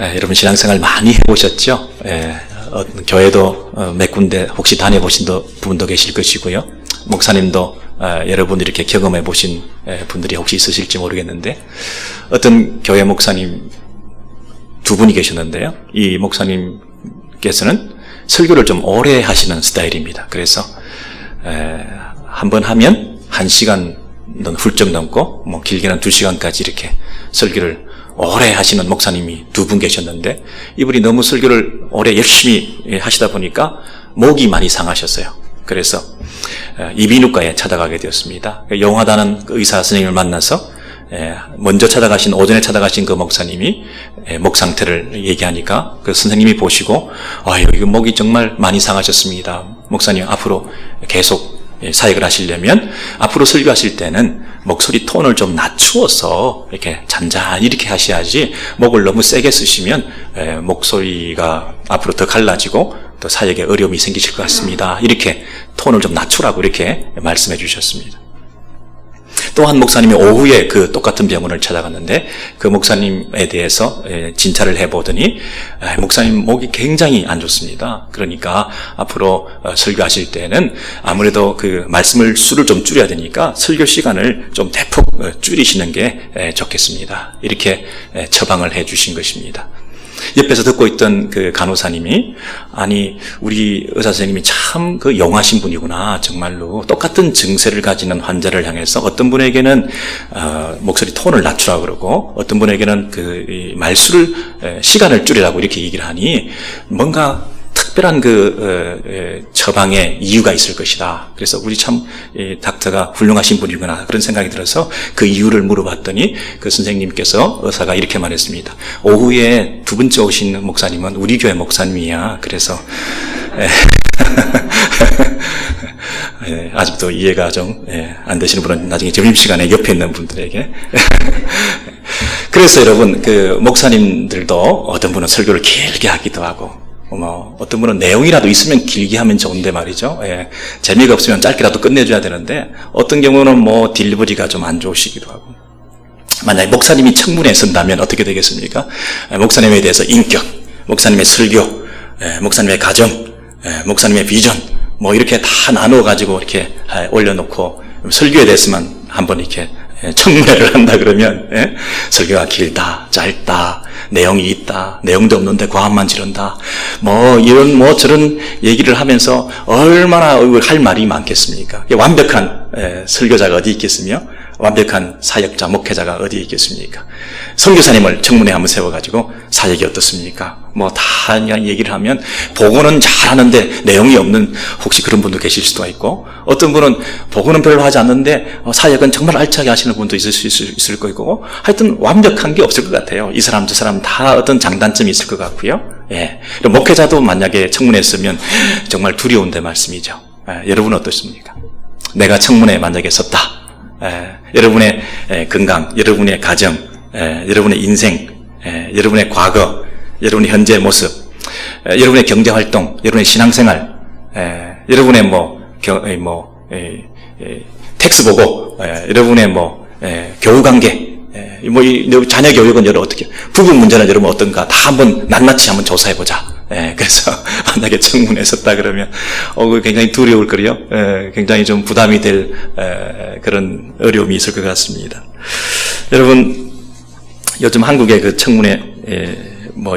여러분 신앙생활 많이 해보셨죠? 교회도 몇 군데 혹시 다녀보신 분도 계실 것이고요. 목사님도 여러분 이렇게 경험해 보신 분들이 혹시 있으실지 모르겠는데, 어떤 교회 목사님 두 분이 계셨는데요. 이 목사님께서는 설교를 좀 오래 하시는 스타일입니다. 그래서 한번 하면 1시간 훌쩍 넘고 뭐 길게는 2시간까지 이렇게 설교를 오래 하시는 목사님이 두 분 계셨는데, 이분이 너무 설교를 오래 열심히 하시다 보니까 목이 많이 상하셨어요. 그래서 이비인후과에 찾아가게 되었습니다. 용하다는 의사 선생님을 만나서 먼저 오전에 찾아가신 그 목사님이 목 상태를 얘기하니까 그 선생님이 보시고, 이거 목이 정말 많이 상하셨습니다. 목사님 앞으로 계속 사역을 하시려면 앞으로 설교하실 때는 목소리 톤을 좀 낮추어서 이렇게 잔잔히 이렇게 하셔야지, 목을 너무 세게 쓰시면 목소리가 앞으로 더 갈라지고 또 사역에 어려움이 생기실 것 같습니다. 이렇게 톤을 좀 낮추라고 이렇게 말씀해 주셨습니다. 또 한 목사님이 오후에 그 똑같은 병원을 찾아갔는데, 그 목사님에 대해서 진찰을 해보더니 목사님 목이 굉장히 안 좋습니다. 그러니까 앞으로 설교하실 때는 아무래도 그 말씀을 수를 좀 줄여야 되니까 설교 시간을 좀 대폭 줄이시는 게 좋겠습니다. 이렇게 처방을 해 주신 것입니다. 옆에서 듣고 있던 그 간호사님이, 아니 우리 의사 선생님이 참 그 영하신 분이구나, 정말로 똑같은 증세를 가지는 환자를 향해서 어떤 분에게는 목소리 톤을 낮추라고 그러고 어떤 분에게는 그 말수를 시간을 줄이라고 이렇게 얘기를 하니 뭔가 특별한 그 처방에 이유가 있을 것이다. 그래서 우리 참 닥터가 훌륭하신 분이구나, 그런 생각이 들어서 그 이유를 물어봤더니 그 선생님께서, 의사가 이렇게 말했습니다. 오후에 두 번째 오신 목사님은 우리 교회 목사님이야. 그래서 아직도 이해가 좀 안 되시는 분은 나중에 점심시간에 옆에 있는 분들에게 그래서 여러분, 그 목사님들도 어떤 분은 설교를 길게 하기도 하고, 어떤 분은 내용이라도 있으면 길게 하면 좋은데 말이죠. 재미가 없으면 짧게라도 끝내줘야 되는데, 어떤 경우는 딜리버리가 좀 안 좋으시기도 하고. 만약에 목사님이 청문회에 선다면 어떻게 되겠습니까? 목사님에 대해서 인격, 목사님의 설교, 목사님의 가정, 목사님의 비전, 이렇게 다 나누어가지고 이렇게 올려놓고 설교에 대해서만 한번 이렇게 청문회를 한다 그러면, 설교가 길다, 짧다, 내용이 있다, 내용도 없는데 과함만 지른다, 이런 저런 얘기를 하면서 얼마나 할 말이 많겠습니까? 완벽한 설교자가 어디 있겠으며 완벽한 사역자, 목회자가 어디 있겠습니까? 선교사님을 청문회 한번 세워가지고 사역이 어떻습니까? 다 그냥 얘기를 하면 복음은 잘하는데 내용이 없는, 혹시 그런 분도 계실 수도 있고, 어떤 분은 복음은 별로 하지 않는데 사역은 정말 알차게 하시는 분도 있을 거고, 하여튼 완벽한 게 없을 것 같아요. 이 사람 저 사람 다 어떤 장단점이 있을 것 같고요. 목회자도 만약에 청문회에 쓰면 정말 두려운데 말씀이죠. 여러분은 어떻습니까? 내가 청문회에 만약에 섰다. 여러분의 건강, 여러분의 가정, 여러분의 인생, 여러분의 과거, 여러분의 현재 모습, 여러분의 경제활동, 여러분의 신앙생활, 여러분의 텍스 보고, 여러분의 교우관계, 자녀 교육은 여러분 어떻게, 부부 문제는 여러분 어떤가 다 한번 낱낱이 한번 조사해보자. 그래서 만약에 청문회에 섰다 그러면 굉장히 두려울 거요. 굉장히 좀 부담이 될 그런 어려움이 있을 것 같습니다. 여러분, 요즘 한국의 그 청문회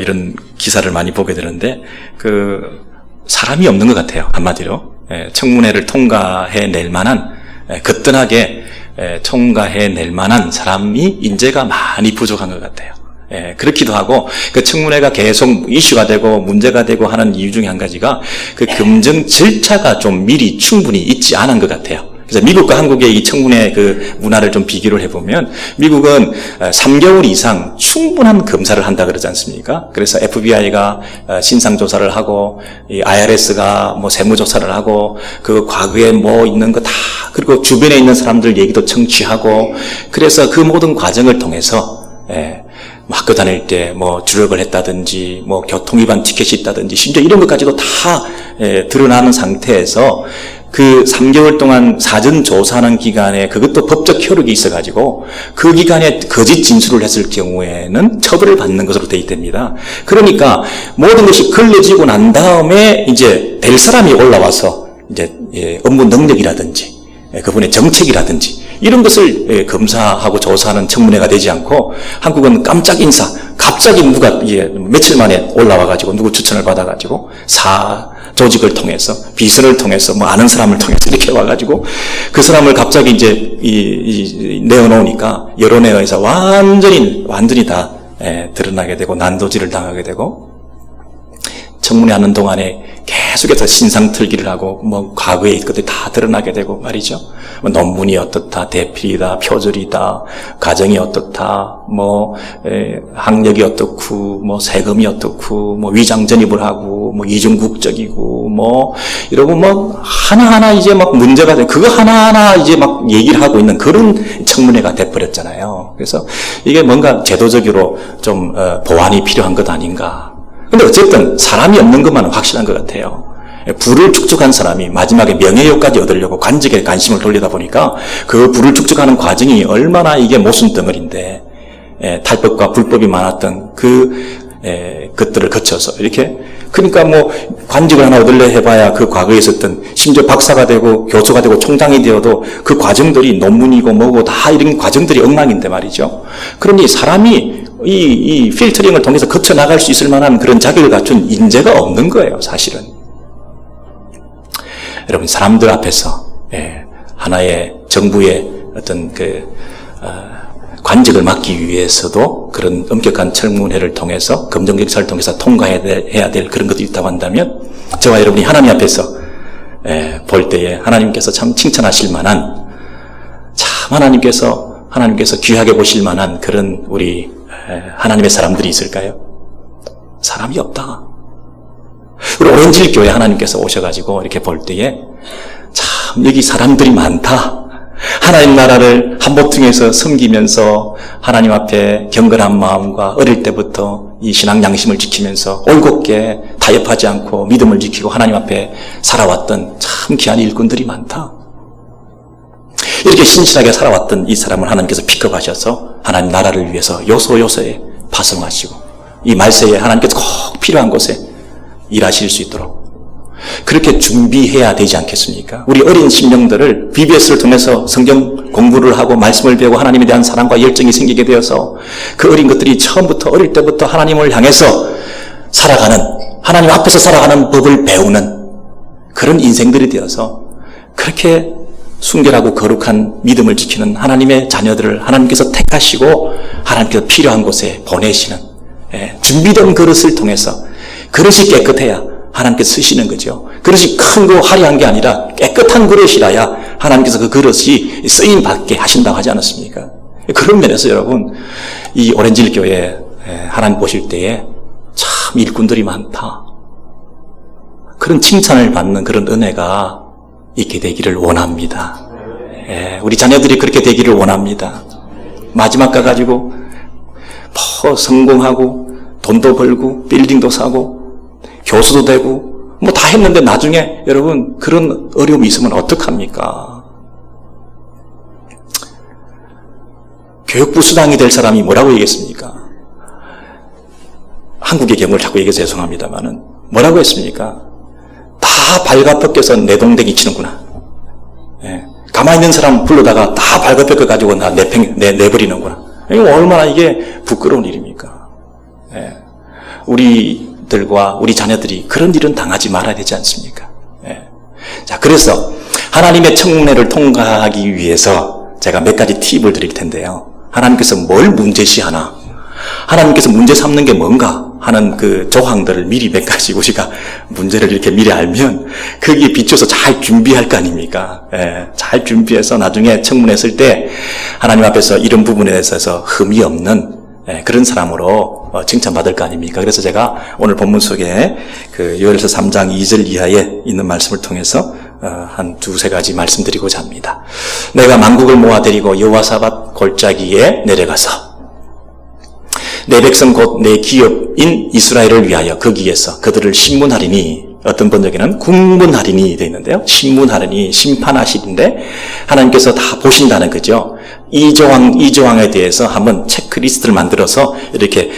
이런 기사를 많이 보게 되는데, 그 사람이 없는 것 같아요. 한마디로 청문회를 통과해낼 만한, 거뜬하게 통과해낼 만한 사람이 인재가 많이 부족한 것 같아요. 그렇기도 하고, 그 청문회가 계속 이슈가 되고 문제가 되고 하는 이유 중에 한 가지가 그 검증 절차가 좀 미리 충분히 있지 않은 것 같아요. 그래서 미국과 한국의 이 청문회 그 문화를 좀 비교를 해보면, 미국은 3개월 이상 충분한 검사를 한다 그러지 않습니까? 그래서 FBI가 신상조사를 하고, 이 IRS가 세무조사를 하고, 그 과거에 있는 거 다, 그리고 주변에 있는 사람들 얘기도 청취하고, 그래서 그 모든 과정을 통해서 학교 다닐 때 주력을 했다든지 교통 위반 티켓이 있다든지 심지어 이런 것까지도 다 드러나는 상태에서 그 3개월 동안 사전 조사하는 기간에 그것도 법적 효력이 있어가지고 그 기간에 거짓 진술을 했을 경우에는 처벌을 받는 것으로 돼 있답니다. 그러니까 모든 것이 걸러지고 난 다음에 이제 될 사람이 올라와서 이제 업무 능력이라든지 그분의 정책이라든지 이런 것을 검사하고 조사하는 청문회가 되지 않고 한국은 깜짝 인사, 갑자기 누가 며칠 만에 올라와가지고 누구 추천을 받아가지고 조직을 통해서 비선을 통해서 뭐 아는 사람을 통해서 이렇게 와가지고 그 사람을 갑자기 이제 내어놓으니까 여론에 의해서 완전히 다 드러나게 되고 난도질을 당하게 되고 청문회 하는 동안에 계속해서 신상틀기를 하고 뭐 과거의 것들이 다 드러나게 되고 말이죠. 뭐 논문이 어떻다, 대필이다, 표절이다, 가정이 어떻다, 뭐 학력이 어떻고, 뭐 세금이 어떻고, 뭐 위장 전입을 하고, 뭐 이중국적이고, 뭐 이러고 뭐 하나하나 이제 막 문제가 돼. 그거 하나하나 이제 막 얘기를 하고 있는 그런 청문회가 돼버렸잖아요. 그래서 이게 뭔가 제도적으로 좀 보완이 필요한 것 아닌가. 근데 어쨌든 사람이 없는 것만은 확실한 것 같아요. 부를 축적한 사람이 마지막에 명예욕까지 얻으려고 관직에 관심을 돌리다 보니까 그 부를 축적하는 과정이 얼마나 이게 모순덩어리인데 탈법과 불법이 많았던 것들을 거쳐서 이렇게 그러니까 뭐 관직을 하나 얻으려 해봐야 그 과거에 있었던 심지어 박사가 되고 교수가 되고 총장이 되어도 그 과정들이 논문이고 뭐고 다 이런 과정들이 엉망인데 말이죠. 그러니 사람이 이 필터링을 통해서 거쳐 나갈 수 있을 만한 그런 자격을 갖춘 인재가 없는 거예요, 사실은. 여러분, 사람들 앞에서 하나의 정부의 어떤 관직을 맡기 위해서도 그런 엄격한 청문회를 통해서 검증격사를 통해서 통과해야 될 그런 것도 있다고 한다면 저와 여러분이 하나님 앞에서 볼 때에 하나님께서 참 칭찬하실 만한 참 하나님께서 귀하게 보실 만한 그런 우리 하나님의 사람들이 있을까요? 사람이 없다. 우리 오렌지 교회 하나님께서 오셔가지고 이렇게 볼 때에 참 여기 사람들이 많다. 하나님 나라를 한보통에서 섬기면서 하나님 앞에 경건한 마음과 어릴 때부터 이 신앙 양심을 지키면서 올곧게 타협하지 않고 믿음을 지키고 하나님 앞에 살아왔던 참 귀한 일꾼들이 많다. 이렇게 신실하게 살아왔던 이 사람을 하나님께서 픽업하셔서 하나님 나라를 위해서 요소요소에 파송하시고 이 말세에 하나님께서 꼭 필요한 곳에 일하실 수 있도록 그렇게 준비해야 되지 않겠습니까? 우리 어린 심령들을 BBS를 통해서 성경 공부를 하고 말씀을 배우고 하나님에 대한 사랑과 열정이 생기게 되어서 그 어린 것들이 처음부터 어릴 때부터 하나님을 향해서 살아가는 하나님 앞에서 살아가는 법을 배우는 그런 인생들이 되어서 그렇게 순결하고 거룩한 믿음을 지키는 하나님의 자녀들을 하나님께서 택하시고 하나님께서 필요한 곳에 보내시는 준비된 그릇을 통해서 그릇이 깨끗해야 하나님께서 쓰시는 거죠. 그릇이 크고 화려한 게 아니라 깨끗한 그릇이라야 하나님께서 그 그릇이 쓰임받게 하신다고 하지 않았습니까? 그런 면에서 여러분 이 오렌지 교회 하나님 보실 때에 참 일꾼들이 많다. 그런 칭찬을 받는 그런 은혜가 있게 되기를 원합니다. 우리 자녀들이 그렇게 되기를 원합니다. 마지막 가가지고 성공하고 돈도 벌고 빌딩도 사고 교수도 되고 뭐 다 했는데 나중에 여러분 그런 어려움이 있으면 어떡합니까? 교육부 수장이 될 사람이 뭐라고 얘기했습니까? 한국의 경우를 자꾸 얘기해서 죄송합니다만은 뭐라고 했습니까? 다 발가벗겨서 내동댕이 치는구나. 가만히 있는 사람 불러다가 다 발가벗겨 가지고 내버리는구나. 이거 얼마나 이게 부끄러운 일입니까? 우리들과 우리 자녀들이 그런 일은 당하지 말아야 되지 않습니까? 자, 그래서 하나님의 청문회를 통과하기 위해서 제가 몇 가지 팁을 드릴 텐데요. 하나님께서 뭘 문제시하나, 하나님께서 문제 삼는 게 뭔가 하는 그 조항들을 미리 몇 가지 우리가 문제를 이렇게 미리 알면 거기에 비춰서 잘 준비할 거 아닙니까? 잘 준비해서 나중에 청문회 했을 때 하나님 앞에서 이런 부분에 있어서 흠이 없는 그런 사람으로 칭찬받을 거 아닙니까? 그래서 제가 오늘 본문 속에 그 요엘서 3장 2절 이하에 있는 말씀을 통해서 한 두세 가지 말씀드리고자 합니다. 내가 만국을 모아들이고 여호와사밧 골짜기에 내려가서 내 백성 곧 내 기업인 이스라엘을 위하여 거기에서 그들을 심문하리니 어떤 번역에는 국문할인이 되어 있는데요. 신문할인이 심판하시는데 하나님께서 다 보신다는 거죠. 이 조항에 대해서 한번 체크리스트를 만들어서 이렇게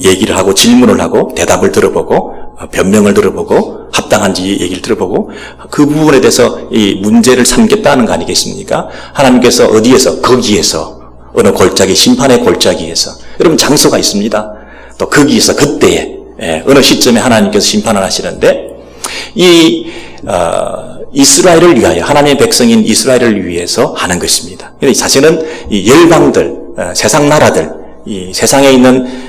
얘기를 하고 질문을 하고 대답을 들어보고 변명을 들어보고 합당한지 얘기를 들어보고 그 부분에 대해서 이 문제를 삼겠다는 거 아니겠습니까? 하나님께서 어디에서? 거기에서 어느 골짜기, 심판의 골짜기에서 여러분 장소가 있습니다. 또 거기에서 그때에 어느 시점에 하나님께서 심판을 하시는데 이 이스라엘을 위하여 하나님의 백성인 이스라엘을 위해서 하는 것입니다. 사실은 이 열방들, 세상 나라들, 이 세상에 있는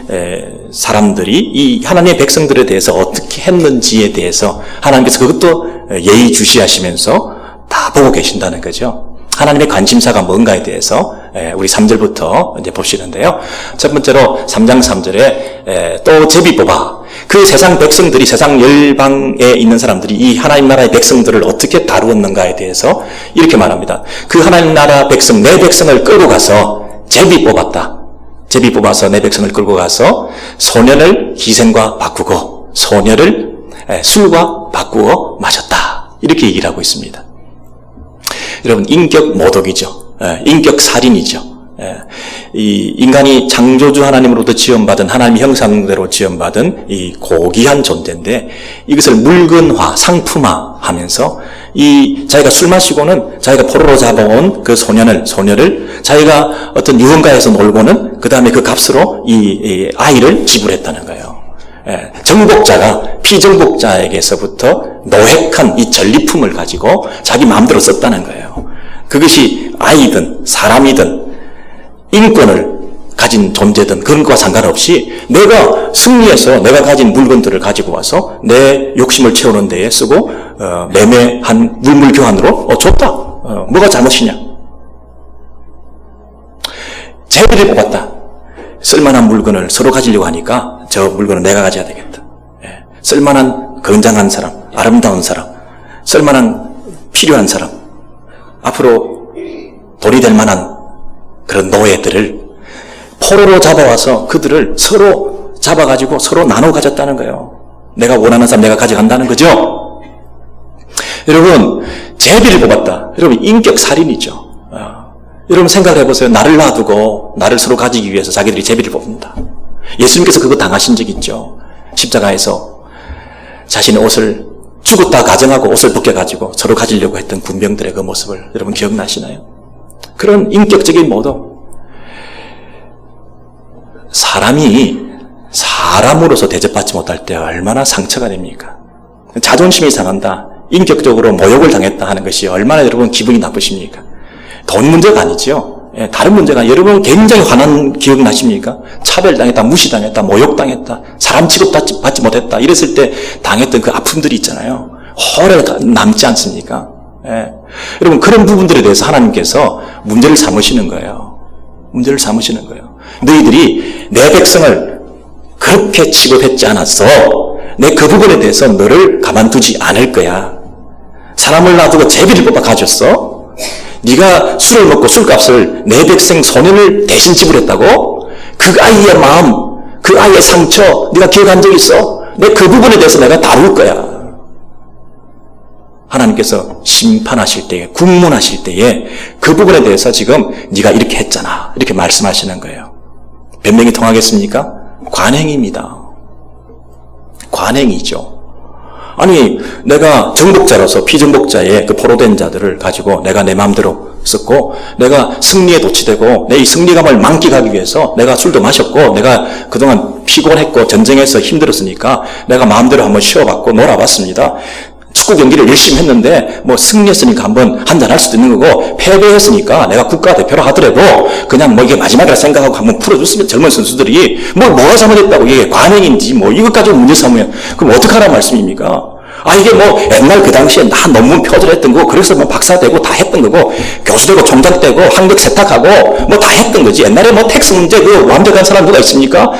사람들이 이 하나님의 백성들에 대해서 어떻게 했는지에 대해서 하나님께서 그것도 예의주시하시면서 다 보고 계신다는 거죠. 하나님의 관심사가 뭔가에 대해서 우리 3절부터 이제 보시는데요. 첫 번째로 3장 3절에 또 제비 뽑아 그 세상 백성들이 세상 열방에 있는 사람들이 이 하나님 나라의 백성들을 어떻게 다루었는가에 대해서 이렇게 말합니다. 그 하나님 나라 백성 내 백성을 끌고 가서 제비 뽑았다. 제비 뽑아서 내 백성을 끌고 가서 소년을 기생과 바꾸고 소녀를 술과 바꾸어 마셨다. 이렇게 얘기를 하고 있습니다. 여러분 인격 모독이죠. 인격 살인이죠. 이 인간이 창조주 하나님으로부터 지원받은 하나님의 형상대로 지원받은 이 고귀한 존재인데 이것을 물건화, 상품화하면서 이 자기가 술 마시고는 자기가 포로로 잡아온 그 소녀를 자기가 어떤 유흥가에서 놀고는 그 다음에 그 값으로 이 아이를 지불했다는 거예요. 정복자가 피정복자에게서부터 노획한 이 전리품을 가지고 자기 마음대로 썼다는 거예요. 그것이 아이든 사람이든 인권을 가진 존재든 그런 것과 상관없이 내가 승리해서 내가 가진 물건들을 가지고 와서 내 욕심을 채우는 데에 쓰고 매매한 물물교환으로 줬다. 뭐가 잘못이냐? 제비를 뽑았다. 쓸만한 물건을 서로 가지려고 하니까 저 물건은 내가 가져야 되겠다. 쓸만한 건장한 사람, 아름다운 사람, 쓸만한 필요한 사람, 앞으로 돌이 될 만한 그런 노예들을 포로로 잡아와서 그들을 서로 잡아가지고 서로 나눠 가졌다는 거예요. 내가 원하는 사람 내가 가져간다는 거죠. 여러분 제비를 뽑았다. 여러분 인격 살인이죠. 여러분 생각을 해보세요. 나를 놔두고 나를 서로 가지기 위해서 자기들이 제비를 뽑는다. 예수님께서 그거 당하신 적 있죠. 십자가에서 자신의 옷을 죽었다 가정하고 옷을 벗겨가지고 서로 가지려고 했던 군병들의 그 모습을 여러분 기억나시나요? 그런 인격적인 모독. 사람이 사람으로서 대접받지 못할 때 얼마나 상처가 됩니까? 자존심이 상한다. 인격적으로 모욕을 당했다 하는 것이 얼마나 여러분 기분이 나쁘십니까? 돈 문제가 아니죠. 다른 문제가 여러분 굉장히 화난 기억 나십니까? 차별당했다, 무시당했다, 모욕당했다, 사람 취급받지 못했다 이랬을 때 당했던 그 아픔들이 있잖아요. 오래 남지 않습니까? 여러분 그런 부분들에 대해서 하나님께서 문제를 삼으시는 거예요. 문제를 삼으시는 거예요. 너희들이 내 백성을 그렇게 취급했지 않았어. 내 그 부분에 대해서 너를 가만두지 않을 거야. 사람을 놔두고 제비를 뽑아 가졌어. 네가 술을 먹고 술값을 내 백성 소년을 대신 지불했다고? 그 아이의 마음, 그 아이의 상처 네가 기억한 적 있어? 내 그 부분에 대해서 내가 다룰 거야. 하나님께서 심판하실 때에, 국문하실 때에 그 부분에 대해서 지금 네가 이렇게 했잖아. 이렇게 말씀하시는 거예요. 변명이 통하겠습니까? 관행입니다. 관행이죠. 아니 내가 정복자로서 피정복자의 그 포로된 자들을 가지고 내가 내 마음대로 썼고 내가 승리에 도취되고 내 이 승리감을 만끽하기 위해서 내가 술도 마셨고 내가 그동안 피곤했고 전쟁에서 힘들었으니까 내가 마음대로 한번 쉬어봤고 놀아봤습니다. 축구 경기를 열심히 했는데 뭐 승리했으니까 한번 한잔할 수도 있는 거고 패배했으니까 내가 국가대표로 하더라도 그냥 뭐 이게 마지막이라 생각하고 한번 풀어줬으면 젊은 선수들이 뭐가 잘못했다고 이게 관행인지 뭐 이것 가지고 문제 삼으면 그럼 어떡하라는 말씀입니까? 이게 뭐 옛날 그 당시에 다 논문 표절했던 거고 그래서 뭐 박사되고 다 했던 거고 교수되고 총장되고 학력 세탁하고 뭐 다 했던 거지. 옛날에 뭐 텍스 문제 그 완벽한 사람 누가 있습니까?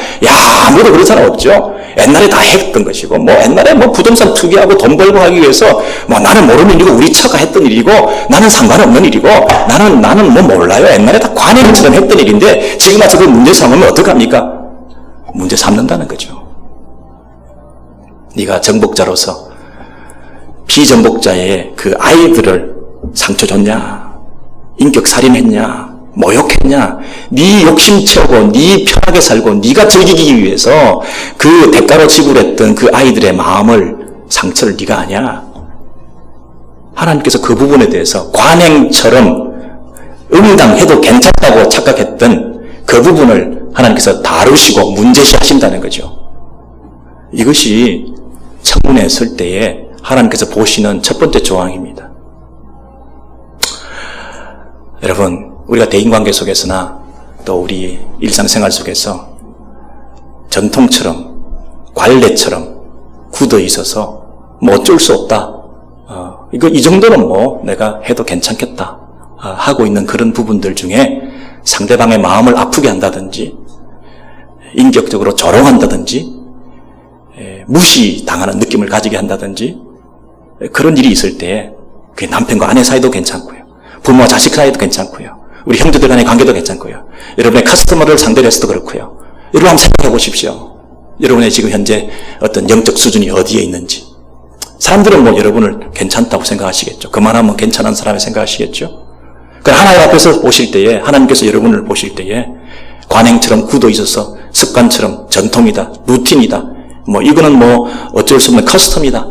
아무도 그런 사람 없죠. 옛날에 다 했던 것이고 뭐 옛날에 뭐 부동산 투기하고 돈 벌고 하기 위해서 뭐 나는 모르는 일이고 우리 처가 했던 일이고 나는 상관없는 일이고 나는 뭐 몰라요. 옛날에 다 관행처럼 했던 일인데 지금 와서 그 문제 삼으면 어떡합니까? 문제 삼는다는 거죠. 네가 정복자로서 비정복자의 그 아이들을 상처 줬냐, 인격 살인했냐, 모욕했냐, 네 욕심 채우고 네 편하게 살고 네가 즐기기 위해서 그 대가로 지불했던 그 아이들의 마음을 상처를 네가 아냐. 하나님께서 그 부분에 대해서 관행처럼 응당해도 괜찮다고 착각했던 그 부분을 하나님께서 다루시고 문제시하신다는 거죠. 이것이 청문회에 설 때에 하나님께서 보시는 첫 번째 조항입니다. 여러분, 우리가 대인관계 속에서나 또 우리 일상생활 속에서 전통처럼 관례처럼 굳어 있어서 뭐 어쩔 수 없다, 이 정도는 뭐 내가 해도 괜찮겠다 하고 있는 그런 부분들 중에 상대방의 마음을 아프게 한다든지 인격적으로 조롱한다든지 무시당하는 느낌을 가지게 한다든지 그런 일이 있을 때 그게 남편과 아내 사이도 괜찮고요, 부모와 자식 사이도 괜찮고요, 우리 형제들 간의 관계도 괜찮고요, 여러분의 커스터머를 상대로 해서도 그렇고요. 여러분 한번 생각해 보십시오. 여러분의 지금 현재 어떤 영적 수준이 어디에 있는지. 사람들은 뭐 여러분을 괜찮다고 생각하시겠죠. 그만하면 괜찮은 사람이 생각하시겠죠. 그러나 하나님 앞에서 보실 때에, 하나님께서 여러분을 보실 때에 관행처럼 굳어 있어서 습관처럼 전통이다, 루틴이다, 뭐 이거는 뭐 어쩔 수 없는 커스텀이다,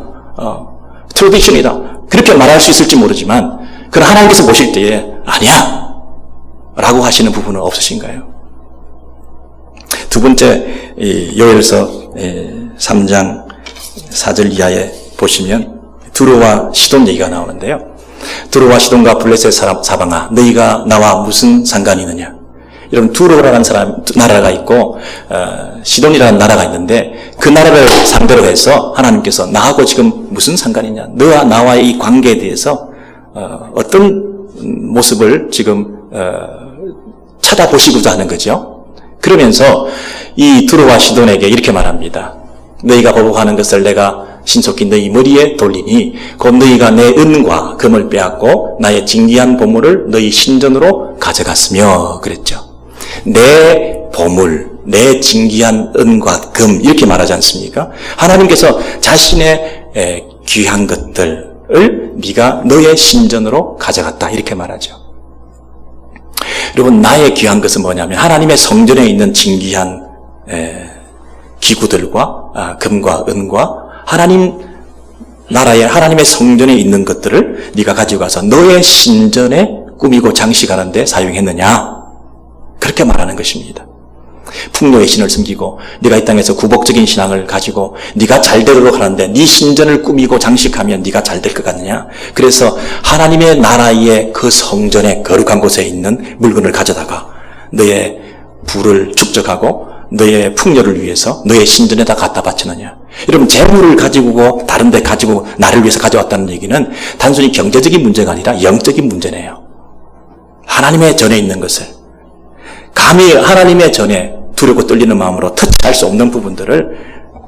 트래디션이다, 그렇게 말할 수 있을지 모르지만, 그러나 하나님께서 보실 때에 아니야 라고 하시는 부분은 없으신가요? 두 번째, 요엘서 3장 4절 이하에 보시면 두로와 시돈 얘기가 나오는데요. 두로와 시돈과 블레셋 사방아, 너희가 나와 무슨 상관이 있느냐. 여러분, 두로라는 나라가 있고 시돈이라는 나라가 있는데 그 나라를 상대로 해서 하나님께서 나하고 지금 무슨 상관이냐, 너와 나와의 이 관계에 대해서 어떤 모습을 지금 찾아보시고자 하는 거죠. 그러면서 이 두로와 시돈에게 이렇게 말합니다. 너희가 보복하는 것을 내가 신속히 너희 머리에 돌리니 곧 너희가 내 은과 금을 빼앗고 나의 진귀한 보물을 너희 신전으로 가져갔으며 그랬죠. 내 보물, 내 진귀한 은과 금, 이렇게 말하지 않습니까? 하나님께서 자신의 귀한 것들을 네가 너의 신전으로 가져갔다, 이렇게 말하죠. 여러분, 나의 귀한 것은 뭐냐면 하나님의 성전에 있는 진귀한 기구들과 금과 은과 하나님 나라의 하나님의 성전에 있는 것들을 네가 가지고 가서 너의 신전에 꾸미고 장식하는 데 사용했느냐, 그렇게 말하는 것입니다. 풍요의 신을 숨기고 네가 이 땅에서 구복적인 신앙을 가지고 네가 잘되도록 하는데 네 신전을 꾸미고 장식하면 네가 잘될 것 같느냐. 그래서 하나님의 나라의 그 성전의 거룩한 곳에 있는 물건을 가져다가 너의 부를 축적하고 너의 풍요를 위해서 너의 신전에다 갖다 바치느냐. 여러분, 재물을 가지고 다른 데 가지고 나를 위해서 가져왔다는 얘기는 단순히 경제적인 문제가 아니라 영적인 문제네요. 하나님의 전에 있는 것을 감히 하나님의 전에 두렵고 떨리는 마음으로 터치할 수 없는 부분들을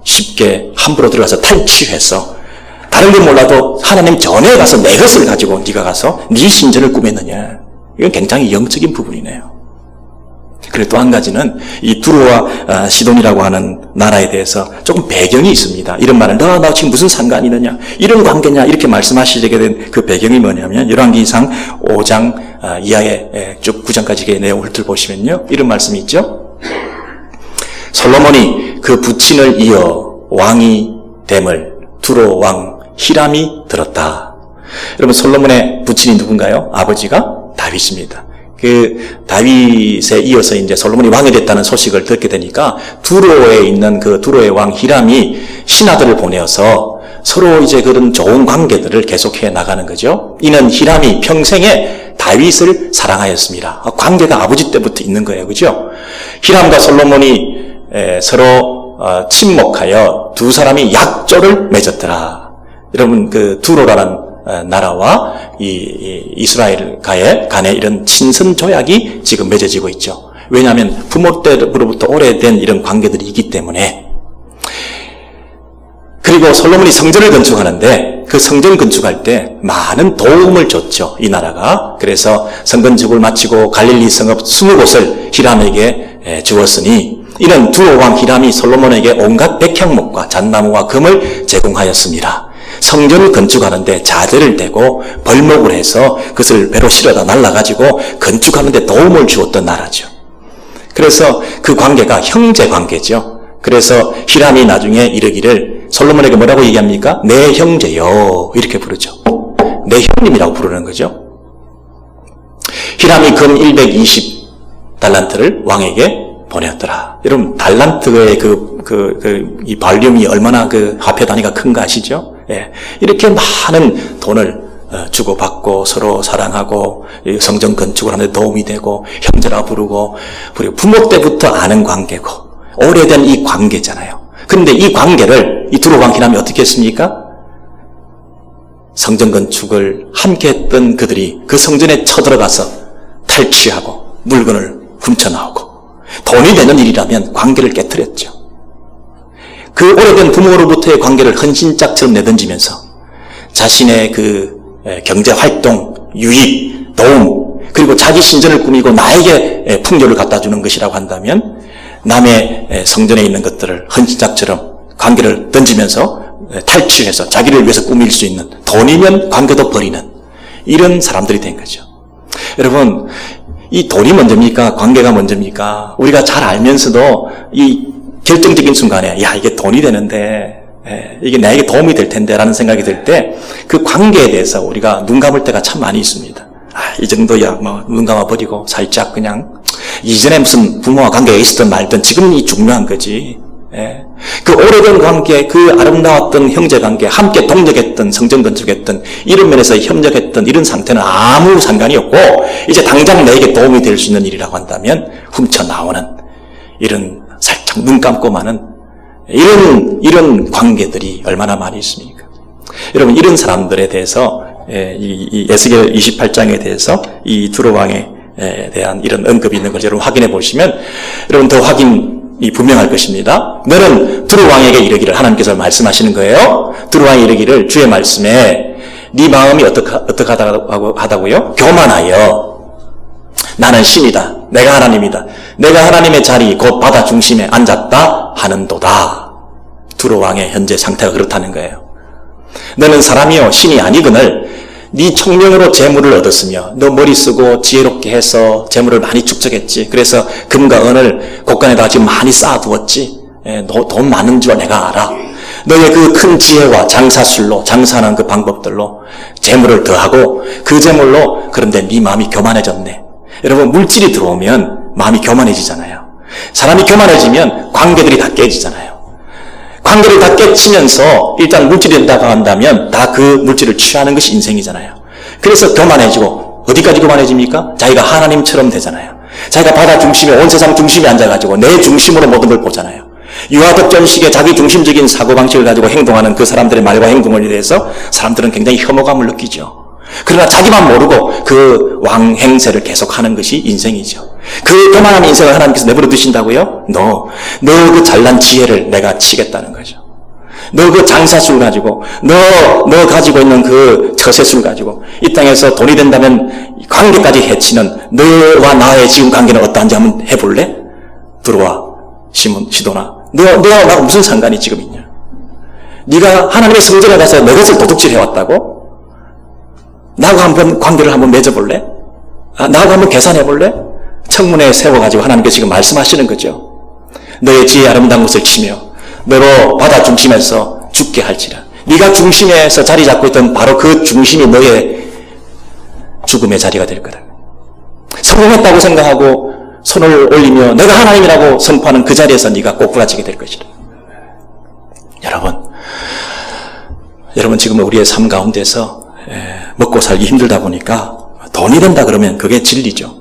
쉽게 함부로 들어가서 탈취해서 다른 건 몰라도 하나님 전에 가서 내 것을 가지고 네가 가서 네 신전을 꾸몄느냐. 이건 굉장히 영적인 부분이네요. 그리고 또 한 가지는 이 두로와 시돈이라고 하는 나라에 대해서 조금 배경이 있습니다. 이런 말을 나 지금 무슨 상관이 있느냐, 이런 관계냐, 이렇게 말씀하시게 된 그 배경이 뭐냐면 열왕기상 5장 이하에 쭉 9장까지의 내용을 훑어보시면요, 이런 말씀이 있죠. 솔로몬이 그 부친을 이어 왕이 됨을 두로 왕 히람이 들었다. 여러분, 솔로몬의 부친이 누군가요? 아버지가 다윗입니다. 그 다윗에 이어서 이제 솔로몬이 왕이 됐다는 소식을 듣게 되니까 두로에 있는 그 두로의 왕 히람이 신하들을 보내어서 서로 이제 그런 좋은 관계들을 계속해 나가는 거죠. 이는 히람이 평생에 다윗을 사랑하였습니다. 관계가 아버지 때부터 있는 거예요, 그죠? 히람과 솔로몬이 서로 친목하여 두 사람이 약조를 맺었더라. 여러분, 그 두로라는 나라와 이 이스라엘 간에 이런 친선 조약이 지금 맺어지고 있죠. 왜냐하면 부모 때로부터 오래된 이런 관계들이 있기 때문에. 그리고 솔로몬이 성전을 건축하는데 그 성전 건축할 때 많은 도움을 줬죠, 이 나라가. 그래서 성건축을 마치고 갈릴리 성읍 20곳을 히람에게 주었으니 이는 두로 왕 히람이 솔로몬에게 온갖 백향목과 잣나무와 금을 제공하였습니다. 성전을 건축하는데 자재를 대고 벌목을 해서 그것을 배로 실어다 날라가지고 건축하는데 도움을 주었던 나라죠. 그래서 그 관계가 형제 관계죠. 그래서 히람이 나중에 이르기를 솔로몬에게 뭐라고 얘기합니까? 내 형제요 이렇게 부르죠. 내 형님이라고 부르는 거죠. 히람이 금 120달란트를 왕에게 보냈더라. 여러분 달란트의 이 발륨이 얼마나 그 화폐 단위가 큰 거 아시죠? 예. 이렇게 많은 돈을 주고받고 서로 사랑하고 성전 건축을 하는 데 도움이 되고 형제라 부르고 그리고 부모 때부터 아는 관계고 오래된 이 관계잖아요. 그런데 이 관계를 이 두로 왕 히람이 어떻게 했습니까? 성전 건축을 함께 했던 그들이 그 성전에 쳐들어가서 탈취하고 물건을 훔쳐나오고 돈이 되는 일이라면 관계를 깨뜨렸죠. 그 오래된 부모로부터의 관계를 헌신짝처럼 내던지면서 자신의 그 경제활동, 유익, 도움, 그리고 자기 신전을 꾸미고 나에게 풍요를 갖다 주는 것이라고 한다면 남의 성전에 있는 것들을 헌신짝처럼 관계를 던지면서 탈취해서 자기를 위해서 꾸밀 수 있는 돈이면 관계도 버리는 이런 사람들이 된 거죠. 여러분, 이 돈이 먼저입니까? 관계가 먼저입니까? 우리가 잘 알면서도 이 결정적인 순간에 야 이게 돈이 되는데 이게 나에게 도움이 될 텐데 라는 생각이 들 때 그 관계에 대해서 우리가 눈 감을 때가 참 많이 있습니다. 이 정도야 뭐 눈 감아버리고 살짝 그냥 이전에 무슨 부모와 관계가 있었든 말든 지금은 이 중요한 거지. 그 오래된 관계, 그 아름다웠던 형제관계, 함께 동력했던, 성전 건축했던, 이런 면에서 협력했던 이런 상태는 아무 상관이 없고 이제 당장 나에게 도움이 될 수 있는 일이라고 한다면 훔쳐나오는 이런 살짝 눈 감고 마는 이런 관계들이 얼마나 많이 있습니까? 여러분, 이런 사람들에 대해서 이 에스겔 28장에 대해서 이 두로 왕에 대한 이런 언급이 있는 걸 여러분 확인해 보시면 여러분 더 확인이 분명할 것입니다. 너는 두로 왕에게 이르기를, 하나님께서 말씀하시는 거예요. 두로 왕이 이르기를 주의 말씀에 네 마음이 어떡하다고요? 교만하여 나는 신이다. 내가 하나님이다. 내가 하나님의 자리 곧 바다 중심에 앉았다 하는도다. 두로 왕의 현재 상태가 그렇다는 거예요. 너는 사람이요 신이 아니거늘 네 총명으로 재물을 얻었으며 너 머리 쓰고 지혜롭게 해서 재물을 많이 축적했지. 그래서 금과 은을 곳간에다가 지금 많이 쌓아두었지. 너 돈 많은 줄 내가 알아. 너의 그 큰 지혜와 장사술로, 장사하는 그 방법들로 재물을 더하고 그 재물로, 그런데 네 마음이 교만해졌네. 여러분, 물질이 들어오면 마음이 교만해지잖아요. 사람이 교만해지면 관계들이 다 깨지잖아요. 관계를 다 깨치면서 일단 물질이 된다고 한다면 다 그 물질을 취하는 것이 인생이잖아요. 그래서 교만해지고 어디까지 교만해집니까? 자기가 하나님처럼 되잖아요. 자기가 바다 중심에, 온 세상 중심에 앉아가지고 내 중심으로 모든 걸 보잖아요. 유아덕전식의 자기 중심적인 사고방식을 가지고 행동하는 그 사람들의 말과 행동에 대해서 사람들은 굉장히 혐오감을 느끼죠. 그러나 자기만 모르고 그 왕행세를 계속하는 것이 인생이죠. 그 교만한 인생을 하나님께서 내버려 두신다고요? 너 그 잘난 지혜를 내가 치겠다는 거죠. 너 그 장사술 가지고, 너 가지고 있는 그 처세술 가지고 이 땅에서 돈이 된다면 관계까지 해치는 너와 나의 지금 관계는 어떠한지 한번 해볼래? 들어와, 시도나. 너와 나하고 무슨 상관이 지금 있냐? 네가 하나님의 성전에 가서 내 것을 도둑질 해왔다고? 나하고 한번 관계를 한번 맺어볼래? 나하고 한번 계산해볼래? 청문회에 세워가지고 하나님께 지금 말씀하시는 거죠. 너의 지혜 아름다운 것을 치며 너로 바다 중심에서 죽게 할지라. 네가 중심에서 자리 잡고 있던 바로 그 중심이 너의 죽음의 자리가 될 거다. 성공했다고 생각하고 손을 올리며 내가 하나님이라고 선포하는 그 자리에서 네가 꼬꾸라지게 될 것이다. 여러분 지금 우리의 삶 가운데서 먹고 살기 힘들다 보니까 돈이 된다 그러면 그게 진리죠.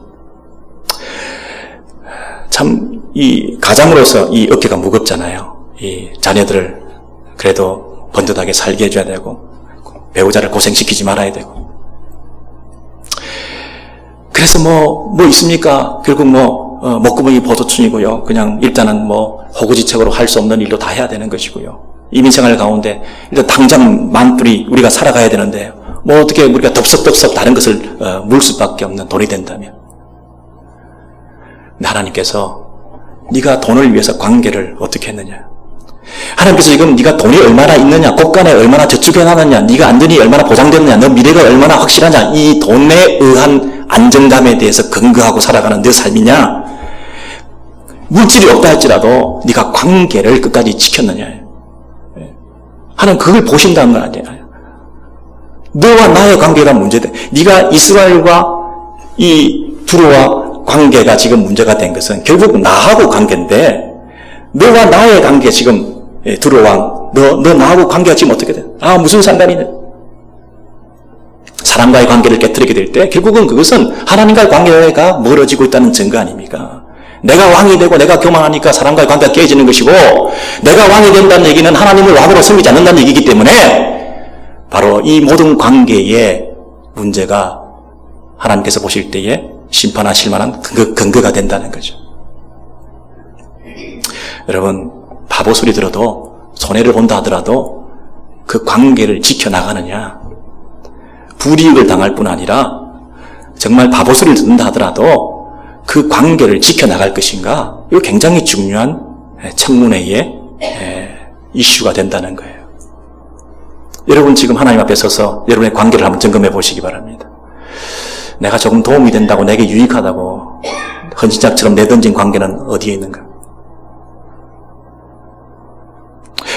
참 이 가장으로서 이 어깨가 무겁잖아요. 이 자녀들을 그래도 번듯하게 살게 해줘야 되고 배우자를 고생시키지 말아야 되고. 그래서 뭐 있습니까? 결국 목구멍이 보도춘이고요. 그냥 일단은 호구지책으로 할 수 없는 일도 다 해야 되는 것이고요. 이민생활 가운데 일단 당장 만불이 우리가 살아가야 되는데 어떻게 우리가 덥석덥석 다른 것을 물 수밖에 없는 돈이 된다면. 근데 하나님께서 네가 돈을 위해서 관계를 어떻게 했느냐. 하나님께서 지금 네가 돈이 얼마나 있느냐, 곳간에 얼마나 저축해놨느냐, 네가 안전이 얼마나 보장됐느냐, 너 미래가 얼마나 확실하냐, 이 돈에 의한 안정감에 대해서 근거하고 살아가는 네 삶이냐. 물질이 없다 할지라도 네가 관계를 끝까지 지켰느냐. 하나님 그걸 보신다는 거 아니에요. 너와 나의 관계가 문제돼. 네가 이스라엘과 이 두로와 관계가 지금 문제가 된 것은 결국 나하고 관계인데, 너와 나의 관계 지금 두로 왕, 너 나하고 관계가 지금 어떻게 돼? 무슨 상관이냐? 사람과의 관계를 깨뜨리게 될 때 결국은 그것은 하나님과의 관계가 멀어지고 있다는 증거 아닙니까? 내가 왕이 되고 내가 교만하니까 사람과의 관계가 깨지는 것이고, 내가 왕이 된다는 얘기는 하나님을 왕으로 섬기지 않는다는 얘기이기 때문에 바로 이 모든 관계의 문제가 하나님께서 보실 때에 심판하실 만한 근거가 된다는 거죠. 여러분, 바보 소리 들어도 손해를 본다 하더라도 그 관계를 지켜나가느냐, 불이익을 당할 뿐 아니라 정말 바보 소리를 듣는다 하더라도 그 관계를 지켜나갈 것인가, 이거 굉장히 중요한 청문회의 이슈가 된다는 거예요. 여러분 지금 하나님 앞에 서서 여러분의 관계를 한번 점검해 보시기 바랍니다. 내가 조금 도움이 된다고, 내게 유익하다고 헌신짝처럼 내던진 관계는 어디에 있는가?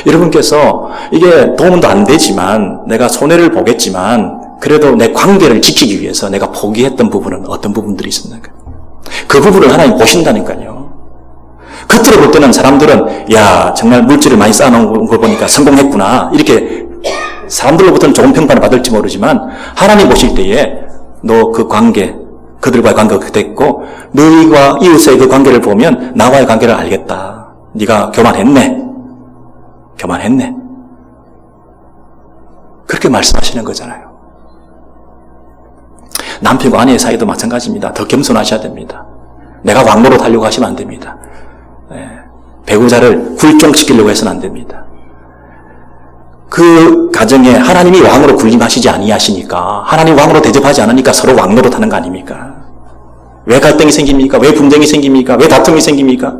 여러분께서 이게 도움도 안 되지만, 내가 손해를 보겠지만 그래도 내 관계를 지키기 위해서 내가 포기했던 부분은 어떤 부분들이 있었는가? 그 부분을 하나님 보신다니까요. 겉으로 볼 때는 사람들은 야, 정말 물질을 많이 쌓아놓은 걸 보니까 성공했구나, 이렇게 사람들로부터는 좋은 평판을 받을지 모르지만, 하나님 보실 때에 너 그 관계, 그들과의 관계가 그렇게 됐고, 너희와 이웃의 그 관계를 보면 나와의 관계를 알겠다. 네가 교만했네. 그렇게 말씀하시는 거잖아요. 남편과 아내의 사이도 마찬가지입니다. 더 겸손하셔야 됩니다. 내가 왕노릇 하려고 하시면 안 됩니다. 배우자를 굴종시키려고 해서는 안 됩니다. 그 가정에 하나님이 왕으로 군림하시지 아니하시니까, 하나님 왕으로 대접하지 않으니까 서로 왕노릇 하는 거 아닙니까? 왜 갈등이 생깁니까? 왜 분쟁이 생깁니까? 왜 다툼이 생깁니까?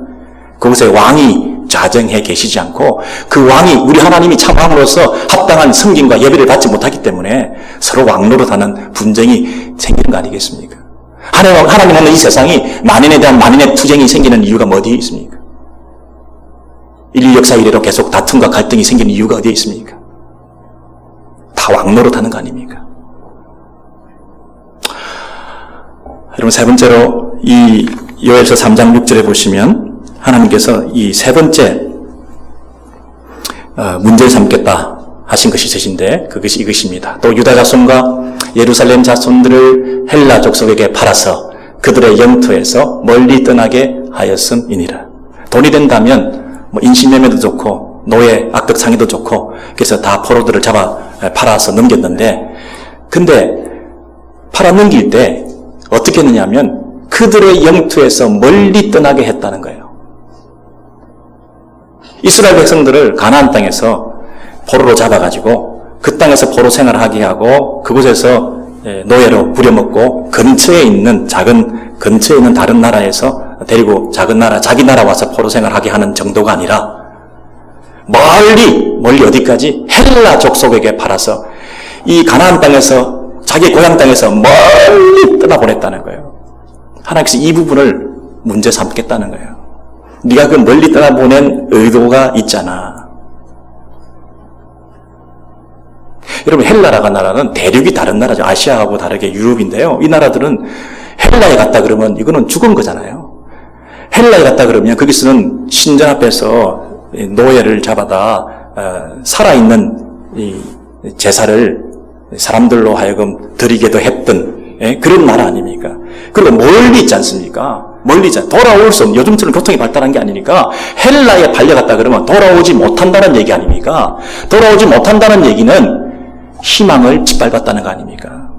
그곳에 왕이 좌정해 계시지 않고, 그 왕이, 우리 하나님이 참 왕으로서 합당한 섬김과 예배를 받지 못하기 때문에 서로 왕노릇하는 분쟁이 생기는 거 아니겠습니까? 하나님 없는 이 세상이 만인에 대한 만인의 투쟁이 생기는 이유가 어디에 있습니까? 인류 역사 이래로 계속 다툼과 갈등이 생기는 이유가 어디에 있습니까? 다 왕노릇하는 거 아닙니까? 여러분, 세 번째로 이 요엘서 3장 6절에 보시면 하나님께서 이 세 번째 문제를 삼겠다 하신 것이 있으신데, 그것이 이것입니다. 또 유다 자손과 예루살렘 자손들을 헬라 족속에게 팔아서 그들의 영토에서 멀리 떠나게 하였음이니라. 돈이 된다면 인신매매도 좋고 노예 악덕 상해도 좋고, 그래서 다 포로들을 팔아서 넘겼는데, 근데 팔아 넘길 때 어떻게 했느냐 하면 그들의 영토에서 멀리 떠나게 했다는 거예요. 이스라엘 백성들을 가나안 땅에서 포로로 잡아가지고 그 땅에서 포로 생활을 하게 하고, 그곳에서 노예로 부려먹고, 근처에 있는 다른 나라에서 데리고 작은 나라, 자기 나라 와서 포로 생활하게 하는 정도가 아니라 멀리 어디까지? 헬라 족속에게 팔아서 이 가나안 땅에서, 자기 고향 땅에서 멀리 떠나보냈다는 거예요. 하나님께서 이 부분을 문제 삼겠다는 거예요. 네가 그 멀리 떠나보낸 의도가 있잖아. 여러분, 헬라라가 나라는 대륙이 다른 나라죠. 아시아하고 다르게 유럽인데요. 이 나라들은 헬라에 갔다 그러면 이거는 죽은 거잖아요. 헬라에 갔다 그러면 거기서는 신전 앞에서 노예를 잡아다 살아있는 이 제사를 사람들로 하여금 드리게도 했던 그런 나라 아닙니까? 그리고 멀리 있지 않습니까? 돌아올 수 없는, 요즘처럼 교통이 발달한 게 아니니까 헬라에 팔려갔다 그러면 돌아오지 못한다는 얘기 아닙니까? 돌아오지 못한다는 얘기는 희망을 짓밟았다는 거 아닙니까?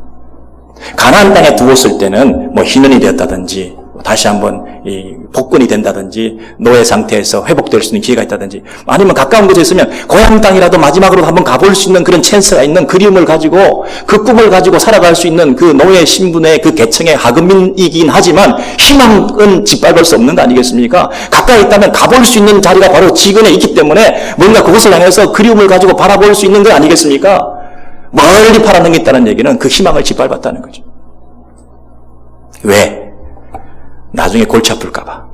가나안 땅에 두었을 때는 뭐 희년이 되었다든지 다시 한번 복권이 된다든지 노예 상태에서 회복될 수 있는 기회가 있다든지 아니면 가까운 곳에 있으면 고향 땅이라도 마지막으로 한번 가볼 수 있는 그런 찬스가 있는 그림을 가지고 그 꿈을 가지고 살아갈 수 있는 그 노예 신분의 그 계층의 하급민이긴 하지만 희망은 짓밟을 수 없는 거 아니겠습니까? 가까이 있다면 가볼 수 있는 자리가 바로 지근에 있기 때문에 뭔가 그곳을 향해서 그림을 가지고 바라볼 수 있는 거 아니겠습니까? 멀리 팔아넘겼다는 얘기는 그 희망을 짓밟았다는 거죠. 왜? 나중에 골치 아플까봐.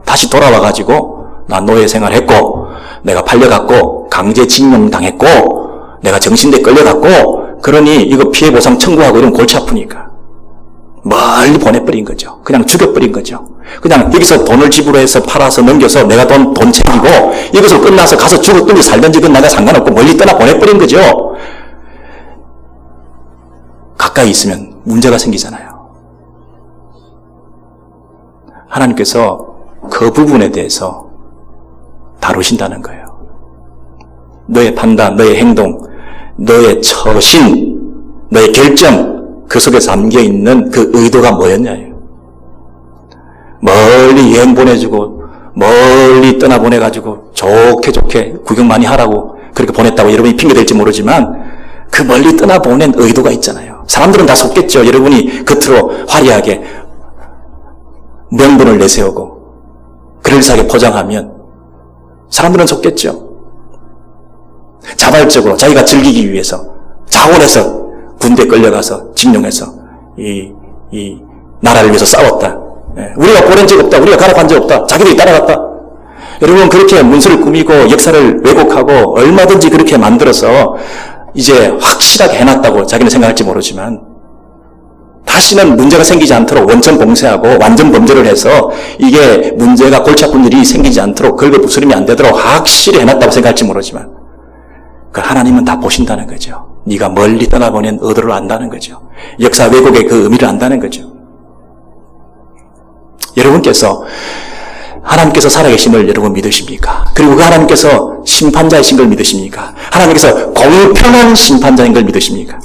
다시 돌아와가지고 나 노예 생활했고 내가 팔려갔고 강제징용 당했고 내가 정신대 끌려갔고 그러니 이거 피해보상 청구하고 이러면 골치 아프니까 멀리 보내버린 거죠. 그냥 죽여버린 거죠. 그냥 여기서 돈을 지불해서 팔아서 넘겨서 내가 돈 챙기고 이것으로 끝나서 가서 죽었든지 살든지 그건 내가 상관없고 멀리 떠나 보내버린 거죠. 가까이 있으면 문제가 생기잖아요. 하나님께서 그 부분에 대해서 다루신다는 거예요. 너의 판단, 너의 행동, 너의 처신, 너의 결정, 그 속에 담겨있는 그 의도가 뭐였냐예요. 멀리 여행 보내주고 멀리 떠나보내가지고 좋게 구경 많이 하라고 그렇게 보냈다고 여러분이 핑계댈지 모르지만 그 멀리 떠나보낸 의도가 있잖아요. 사람들은 다 속겠죠. 여러분이 겉으로 화려하게 명분을 내세우고 그럴싸하게 포장하면 사람들은 속겠죠. 자발적으로 자기가 즐기기 위해서 자원해서 군대에 끌려가서 징용해서 이 나라를 위해서 싸웠다. 우리가 보낸 적 없다. 우리가 가라고 한 적 없다. 자기들이 따라갔다. 여러분 그렇게 문서를 꾸미고 역사를 왜곡하고 얼마든지 그렇게 만들어서 이제 확실하게 해놨다고 자기는 생각할지 모르지만 다시는 문제가 생기지 않도록 원천 봉쇄하고 완전 범죄를 해서 이게 문제가 골치 아픈 일이 생기지 않도록 긁어부스럼이 안 되도록 확실히 해놨다고 생각할지 모르지만 그 하나님은 다 보신다는 거죠. 네가 멀리 떠나보낸 의도를 안다는 거죠. 역사 왜곡의 그 의미를 안다는 거죠. 여러분께서 하나님께서 살아계심을 여러분 믿으십니까? 그리고 그 하나님께서 심판자이신 걸 믿으십니까? 하나님께서 공평한 심판자인 걸 믿으십니까?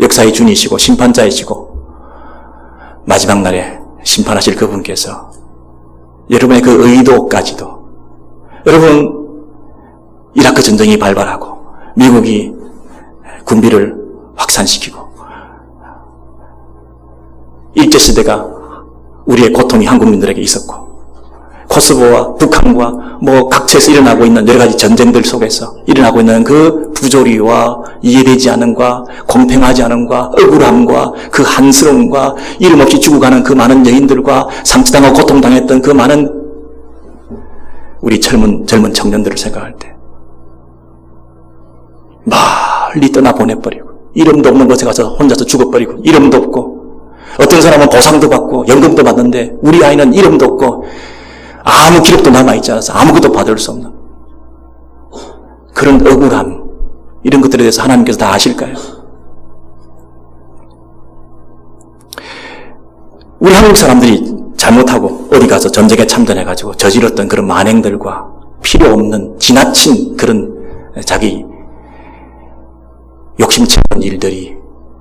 역사의 주니시고 심판자이시고 마지막 날에 심판하실 그분께서 여러분의 그 의도까지도 여러분 이라크 전쟁이 발발하고 미국이 군비를 확산시키고 일제시대가 우리의 고통이 한국민들에게 있었고 코스보와 북한과 각처에서 일어나고 있는 여러 가지 전쟁들 속에서 일어나고 있는 그 부조리와 이해되지 않음과 공평하지 않음과 억울함과 그 한스러움과 이름 없이 죽어가는 그 많은 여인들과 상처당하고 고통당했던 그 많은 우리 젊은 청년들을 생각할 때 멀리 떠나보내버리고 이름도 없는 곳에 가서 혼자서 죽어버리고 이름도 없고 어떤 사람은 보상도 받고 연금도 받는데 우리 아이는 이름도 없고 아무 기록도 남아있지 않아서 아무것도 받을 수 없는 그런 억울함 이런 것들에 대해서 하나님께서 다 아실까요? 우리 한국 사람들이 잘못하고 어디 가서 전쟁에 참전해가지고 저질렀던 그런 만행들과 필요 없는 지나친 그런 자기 욕심채운 일들이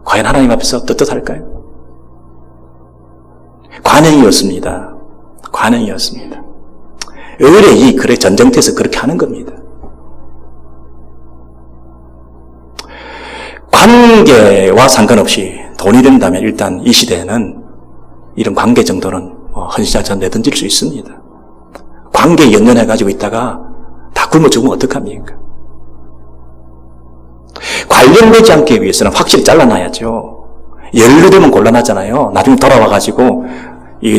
과연 하나님 앞에서 떳떳할까요? 관행이었습니다. 관행이었습니다. 의뢰이 그래 전쟁터에서 그렇게 하는 겁니다. 관계와 상관없이 돈이 된다면 일단 이 시대에는 이런 관계 정도는 헌신하자 내던질 수 있습니다. 관계에 연연해가지고 있다가 다 굶어 죽으면 어떡합니까? 관련되지 않기 위해서는 확실히 잘라놔야죠. 연루되면 곤란하잖아요. 나중에 돌아와가지고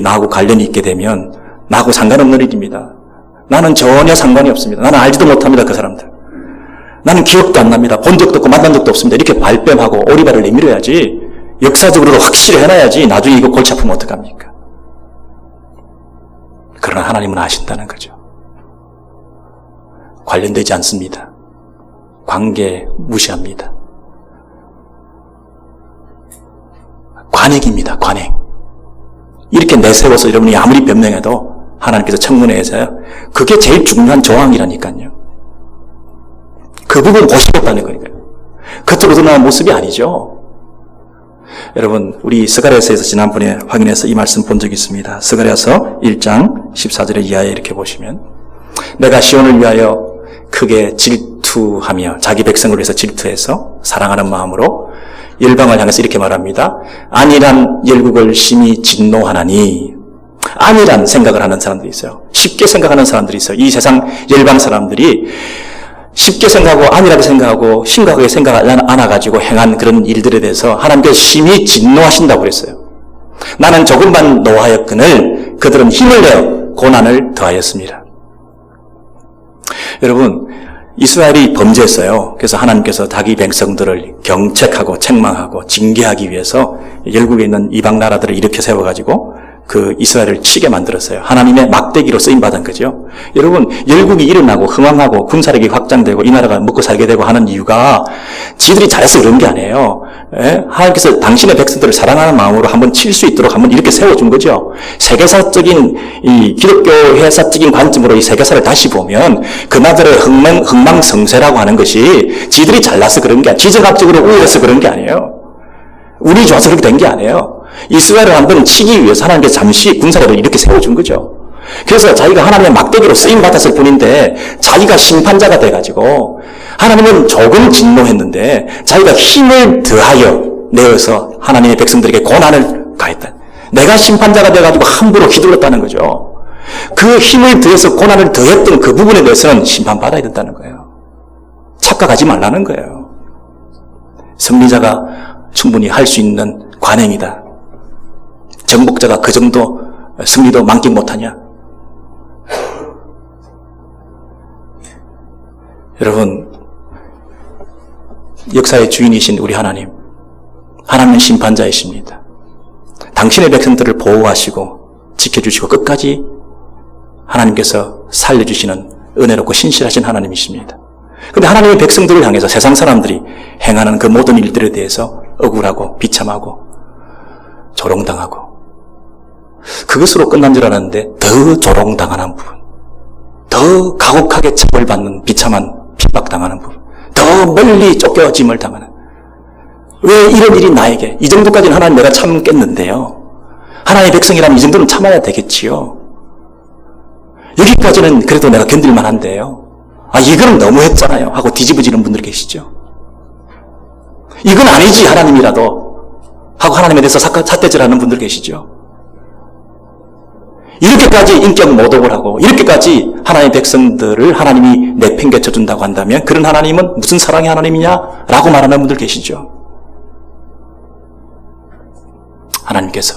나하고 관련이 있게 되면 나하고 상관없는 일입니다. 나는 전혀 상관이 없습니다. 나는 알지도 못합니다. 그 사람들. 나는 기억도 안 납니다. 본 적도 없고 만난 적도 없습니다. 이렇게 발뺌하고 오리발을 내밀어야지 역사적으로도 확실히 해놔야지 나중에 이거 골치 아프면 어떡합니까? 그러나 하나님은 아신다는 거죠. 관련되지 않습니다. 관계 무시합니다. 관행입니다. 관행. 이렇게 내세워서 여러분이 아무리 변명해도 하나님께서 청문회에서요. 그게 제일 중요한 조항이라니까요. 그 부분 보시겠다는 거니까요. 겉으로 드러나는 모습이 아니죠. 여러분, 우리 스가랴서에서 지난번에 확인해서 이 말씀 본 적이 있습니다. 스가랴서 1장 14절의 이하에 이렇게 보시면, 내가 시온을 위하여 크게 질투하며 자기 백성을 위해서 질투해서 사랑하는 마음으로 열방을 향해서 이렇게 말합니다. 안일한 열국을 심히 진노하나니. 안일한 생각을 하는 사람들이 있어요. 쉽게 생각하는 사람들이 있어요. 이 세상 열방 사람들이 쉽게 생각하고 안일하게 생각하고 심각하게 생각 안 해가지고 행한 그런 일들에 대해서 하나님께서 심히 진노하신다고 그랬어요. 나는 조금만 노하였거늘 그들은 힘을 내어 고난을 더하였습니다. 여러분, 이스라엘이 범죄했어요. 그래서 하나님께서 자기 백성들을 경책하고 책망하고 징계하기 위해서 열국에 있는 이방 나라들을 일으켜 세워가지고 그 이스라엘을 치게 만들었어요. 하나님의 막대기로 쓰임받은 거죠. 여러분, 열국이 일어나고 흥왕하고 군사력이 확장되고 이 나라가 먹고 살게 되고 하는 이유가 지들이 잘해서 그런 게 아니에요. 하나님께서 당신의 백성들을 사랑하는 마음으로 한번 칠 수 있도록 한번 이렇게 세워준 거죠. 세계사적인, 이 기독교 회사적인 관점으로 이 세계사를 다시 보면 그 나라들의 흥망성쇠라고 하는 것이 지들이 잘나서 그런 게 아니에요. 지정학적으로 우월해서 그런 게 아니에요. 운이 좋아서 그렇게 된 게 아니에요. 이스라엘을 한번 치기 위해서 하나님께서 잠시 군사력을 이렇게 세워준 거죠. 그래서 자기가 하나님의 막대기로 쓰임받았을 뿐인데 자기가 심판자가 돼가지고 하나님은 조금 진노했는데 자기가 힘을 더하여 내어서 하나님의 백성들에게 고난을 가했다. 내가 심판자가 돼가지고 함부로 휘둘렀다는 거죠. 그 힘을 더해서 고난을 더했던 그 부분에 대해서는 심판받아야 된다는 거예요. 착각하지 말라는 거예요. 승리자가 충분히 할 수 있는 관행이다. 정복자가 그 정도 승리도 만끽 못하냐? 여러분, 역사의 주인이신 우리 하나님은 심판자이십니다. 당신의 백성들을 보호하시고 지켜주시고 끝까지 하나님께서 살려주시는 은혜롭고 신실하신 하나님이십니다. 그런데 하나님의 백성들을 향해서 세상 사람들이 행하는 그 모든 일들에 대해서 억울하고 비참하고 조롱당하고 그것으로 끝난 줄 알았는데 더 조롱당하는 부분, 더 가혹하게 처벌받는 비참한 핍박당하는 부분, 더 멀리 쫓겨짐을 당하는, 왜 이런 일이 나에게, 이 정도까지는 하나님 내가 참겠는데요. 하나님의 백성이라면 이 정도는 참아야 되겠지요. 여기까지는 그래도 내가 견딜만 한데요. 이거는 너무했잖아요 하고 뒤집어지는 분들 계시죠. 이건 아니지 하나님이라도 하고 하나님에 대해서 삿대질하는 분들 계시죠. 이렇게까지 인격 모독을 하고 이렇게까지 하나님의 백성들을 하나님이 내팽개쳐 준다고 한다면 그런 하나님은 무슨 사랑의 하나님이냐라고 말하는 분들 계시죠. 하나님께서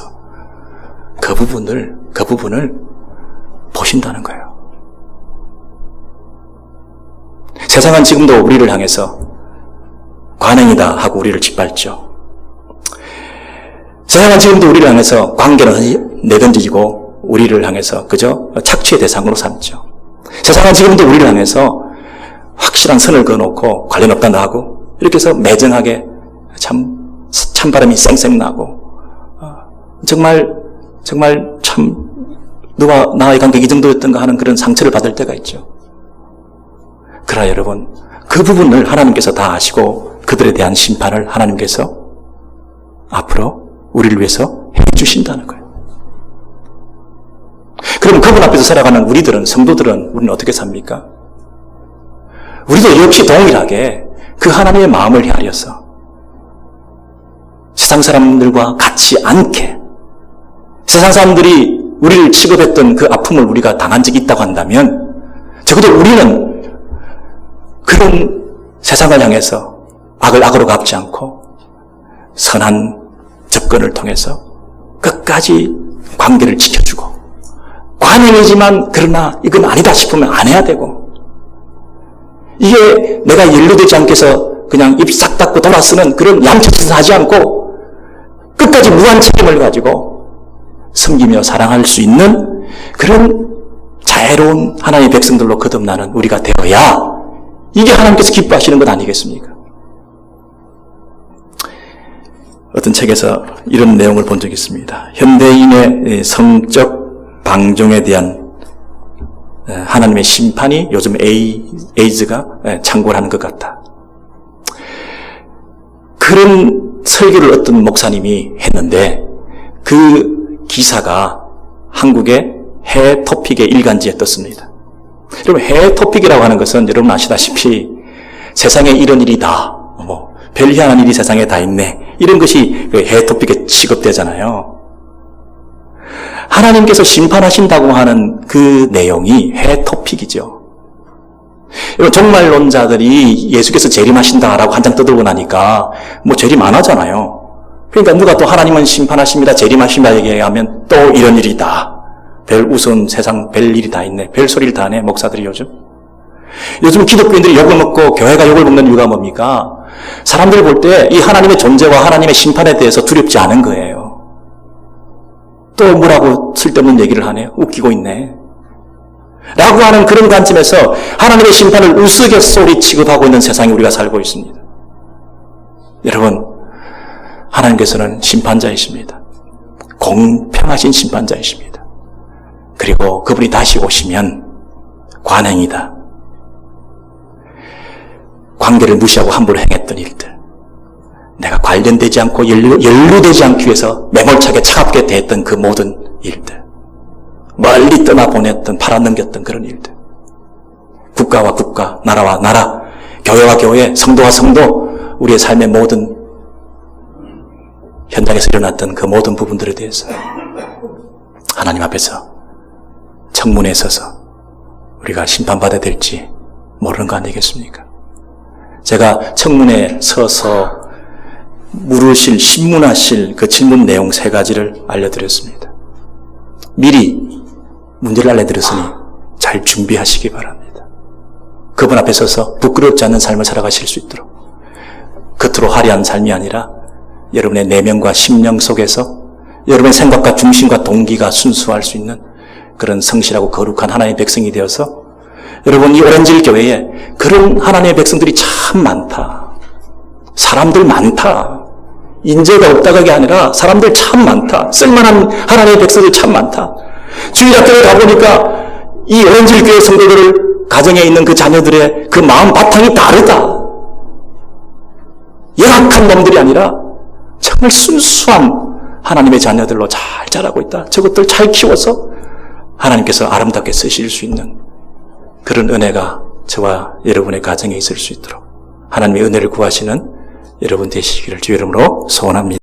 그 부분을 보신다는 거예요. 세상은 지금도 우리를 향해서 관행이다 하고 우리를 짓밟죠. 세상은 지금도 우리를 향해서 관계는 내던지고 우리를 향해서 그저 착취의 대상으로 삼죠. 세상은 지금도 우리를 향해서 확실한 선을 그어놓고 관련 없다 하고 이렇게 해서 매정하게 찬바람이 쌩쌩 나고 정말 참 너와 나의 관계가 이 정도였던가 하는 그런 상처를 받을 때가 있죠. 그러나 여러분, 그 부분을 하나님께서 다 아시고 그들에 대한 심판을 하나님께서 앞으로 우리를 위해서 해주신다는 거예요. 그럼 그분 앞에서 살아가는 우리들은, 성도들은 우리는 어떻게 삽니까? 우리도 역시 동일하게 그 하나님의 마음을 헤아려서 세상 사람들과 같이 않게, 세상 사람들이 우리를 취급했던 그 아픔을 우리가 당한 적이 있다고 한다면 적어도 우리는 그런 세상을 향해서 악을 악으로 갚지 않고 선한 접근을 통해서 끝까지 관계를 지켜주고, 관행이지만 그러나 이건 아니다 싶으면 안 해야 되고, 이게 내가 연루되지 않게 해서 그냥 입 싹 닫고 돌아서는 그런 양치짓을 하지 않고 끝까지 무한 책임을 가지고 섬기며 사랑할 수 있는 그런 자애로운 하나님의 백성들로 거듭나는 우리가 되어야 이게 하나님께서 기뻐하시는 것 아니겠습니까? 어떤 책에서 이런 내용을 본 적이 있습니다. 현대인의 성적 방종에 대한 하나님의 심판이 요즘 에이즈가 창궐하는 것 같다. 그런 설교를 어떤 목사님이 했는데 그 기사가 한국의 해 토픽의 일간지에 떴습니다. 여러분, 해 토픽이라고 하는 것은 여러분 아시다시피 세상에 이런 일이 다, 별희한한 일이 세상에 다 있네, 이런 것이 그 해 토픽에 취급되잖아요. 하나님께서 심판하신다고 하는 그 내용이 해 토픽이죠. 여러분, 종말론자들이 예수께서 재림하신다라고 한장 떠들고 나니까 재림 안 하잖아요. 그러니까 누가 또 하나님은 심판하십니다, 재림하십니다 얘기하면 또 이런 일이다, 우스운 세상 별일이 다 있네, 별소리를 다 하네, 목사들이 요즘 기독교인들이 욕을 먹고 교회가 욕을 먹는 이유가 뭡니까? 사람들 볼 때 이 하나님의 존재와 하나님의 심판에 대해서 두렵지 않은 거예요. 또 뭐라고 쓸데없는 얘기를 하네, 웃기고 있네 라고 하는 그런 관점에서 하나님의 심판을 우스갯소리 취급하고 있는 세상에 우리가 살고 있습니다. 여러분, 하나님께서는 심판자이십니다. 공평하신 심판자이십니다. 그리고 그분이 다시 오시면 관행이다, 관계를 무시하고 함부로 행했던 일들, 내가 관련되지 않고 연루되지 않기 위해서 매몰차게 차갑게 대했던 그 모든 일들, 멀리 떠나보냈던, 팔아넘겼던 그런 일들, 국가와 국가, 나라와 나라, 교회와 교회, 성도와 성도, 우리의 삶의 모든 현장에서 일어났던 그 모든 부분들에 대해서 하나님 앞에서 청문회에 서서 우리가 심판받아야 될지 모르는 거 아니겠습니까? 제가 청문회에 서서 물으실, 신문하실 그 질문 내용 3가지를 알려드렸습니다. 미리 문제를 알려드렸으니 잘 준비하시기 바랍니다. 그분 앞에 서서 부끄럽지 않는 삶을 살아가실 수 있도록, 겉으로 화려한 삶이 아니라 여러분의 내면과 심령 속에서 여러분의 생각과 중심과 동기가 순수할 수 있는 그런 성실하고 거룩한 하나님의 백성이 되어서, 여러분, 이 오렌지힐 교회에 그런 하나님의 백성들이 참 많다, 사람들 많다, 인재가 없다가 게 아니라 사람들 참 많다, 쓸만한 하나님의 백성들 참 많다. 주일학교에 가보니까 이 오렌지힐 교회 성도들 가정에 있는 그 자녀들의 그 마음 바탕이 다르다. 열악한 놈들이 아니라 정말 순수한 하나님의 자녀들로 잘 자라고 있다. 저것들 잘 키워서 하나님께서 아름답게 쓰실 수 있는 그런 은혜가 저와 여러분의 가정에 있을 수 있도록 하나님의 은혜를 구하시는 여러분 되시기를 주의 이름으로 소원합니다.